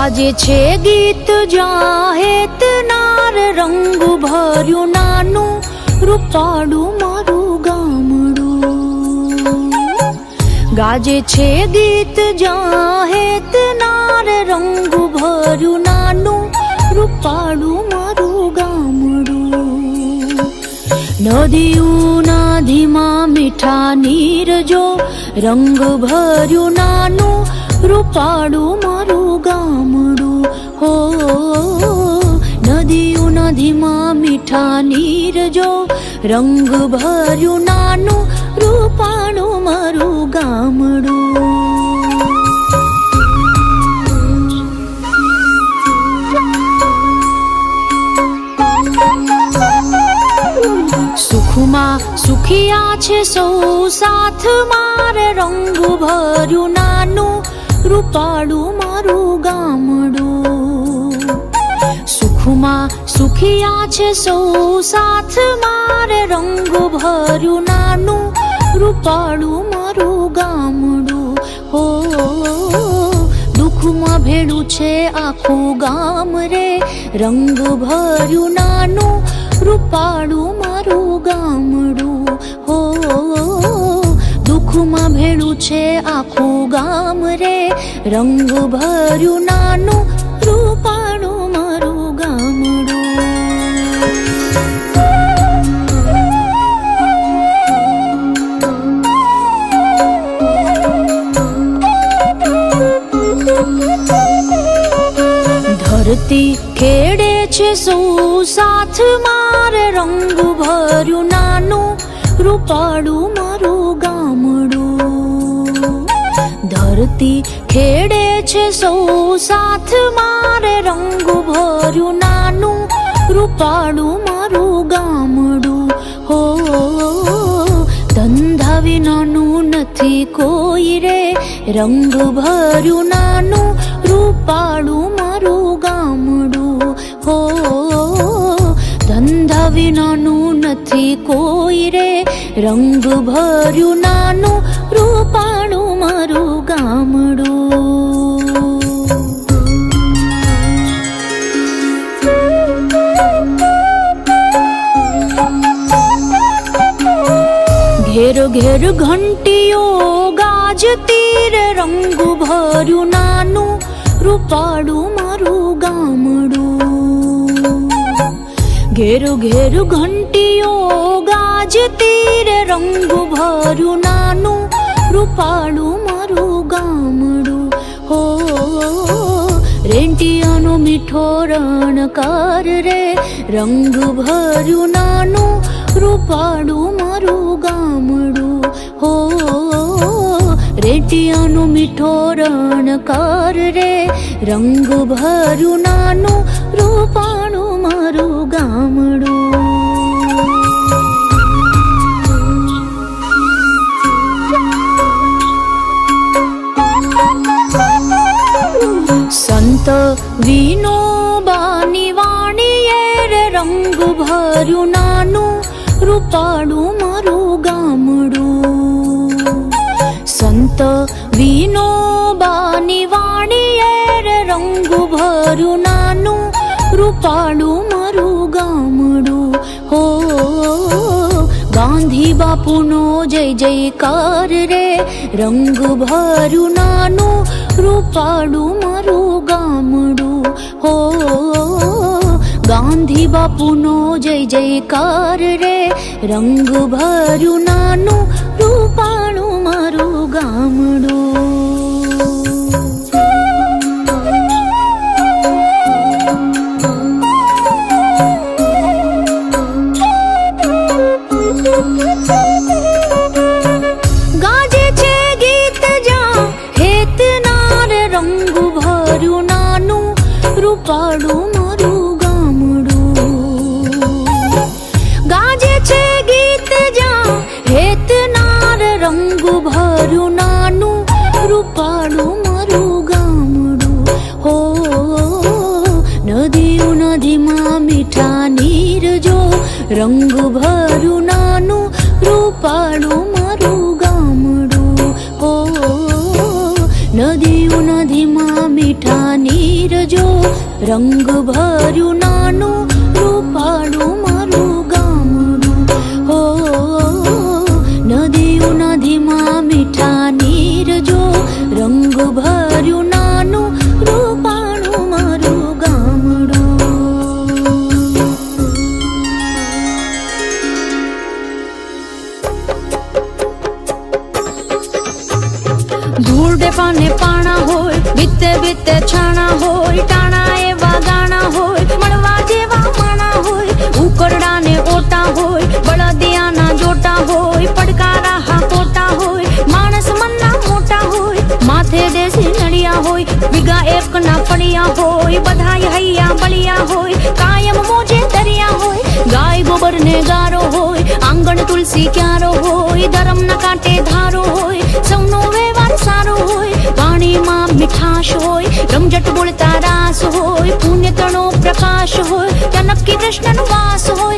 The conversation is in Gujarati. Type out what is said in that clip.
ગાજે છે ગીત જાહેત નાર રંગ ભર્યું નાનું રૂપાળું મારું ગામડું. ગાજે છે ગીત જાહેત નાર રંગ ભર્યું નાનું રૂપાળું મારું ગામડું. નદીઓના ધીમા મીઠા નીર જો રંગ ભર્યું નાનું રૂપાળું મારું ગામડું. હો નદીઓના ધીમા મીઠા નીર જો રંગ ભર્યું નાનું રૂપાળું મારું ગામડું. સુખમાં સુખિયા છે સૌ સાથ માર રંગ ભર્યું નાનું રૂપાળું મારું ગામડું. સુખમાં સુખિયા છે સૌ સાથ માર રંગ ભર્યું નાનું રૂપાળું મારું ગામડું. હો દુઃખમાં ભેળું છે આખું ગામ રે રંગ ભર્યું નાનું રૂપાળું મારું ગામડું. હો દુઃખમાં ભેળું છે આખું ગામ રે રંગ ભર્યું નાનું રૂપાળું મારું ગામડું. ધરતી ખેડે છે સૌ સાથ માર રંગ ભર્યું નાનું રૂપાળું મારું ગામડું. ધરતી ખેડે છે સૌ સાથ માર રંગ ભર્યું નાનું રૂપાળું મારું ગામડું. હો ધંધા વિનાનું નથી કોઈ રે રંગ ભર્યું નાનું રૂપાળું મારું ગામડું. હો ધંધા વિનાનું નથી કોઈ રે રંગ ભર્યું નાનું રૂપાળું મારું ગામડું. ઘેર ઘેર ઘંટીઓ ગાજતી રે રંગ ભર્યું નાનું રૂપાળું મારું ગામડું. ઘેર ઘેર ઘંટીઓ ગાજતી રે રંગ ભર્યું નાનું રૂપાળું મારું ગામડું. હો રેંટિયાનો મીઠો રણકાર રે રંગ ભર્યું નાનું રૂપાળું મારું ગામડું. હો રેંટિયાનો મીઠો રણકાર રે રંગ ભર્યું નાનું રૂપાળું મારું ગામડું. સંત વિનોબાની વાણીએ રે રંગ ભર્યું નાનું રૂપાળું મારું ગામડું. સંત વિનોબાની વાણીએ રે રંગ ભર્યું નાનું રૂપાળું મારું ગામડું. હો ગાંધી બાપુનો જય જયકાર રે રંગ ભર્યું નાનું રૂપાળું મારું ગામડું. હો ગાંધી બાપુનો જય જયકાર રે રંગ ભર્યું નાનું રૂપાળું મારું ગામડું. ગાજે છે ગીત જાહેત નાર રંગ ભર્યું નાનું રૂપાળું મારું ગામડું. ગાજે છે ગીત જાહેત નાર રંગ ભર્યું નાનું રૂપાળું મારું ગામડું. હો નદીઓના ધીમા મીઠા નીર જો રંગ ભર્યું નાનું રૂપાળું મારું ગામડું. હો નદીઓના ધીમા મીઠા મીઠા નીરજો રંગ ભર્યું નાનું રૂપાળું મારું ગામડું હો નદીઓ નદીમાં મીઠા નીરજો રંગ ભર્યું નાનું રૂપાળું મારું ગામડું ધૂળ ડેપાને પાણા હોય બીતે બીતે છાણા હોય ટાણા એવા ગાણા હોય મળવા જેવા માણા હોય ઉકરડાને ઓટા હોય બળદિયાના જોટા હોય પડકારા હા પોટા હોય માણસ મનના મોટા હોય માથે દેશી નડિયા હોય બીગા એકના પડિયા હોય બધાય હૈયા બળિયા હોય કાયમ મોજે દરિયા હોય ગાય ગોબર ને ગારો હોય આંગણ તુલસી ક્યારો હોય ધરમના કાંટે ધારો હોય સૌનો વ્યવહાર સારો હોય પાણીમાં મીઠાશ હોય રમઝટ બોલતા રાસ હોય પુણ્ય તણો પ્રકાશ હોય ત્યાં નક્કી કૃષ્ણનો વાસ હોય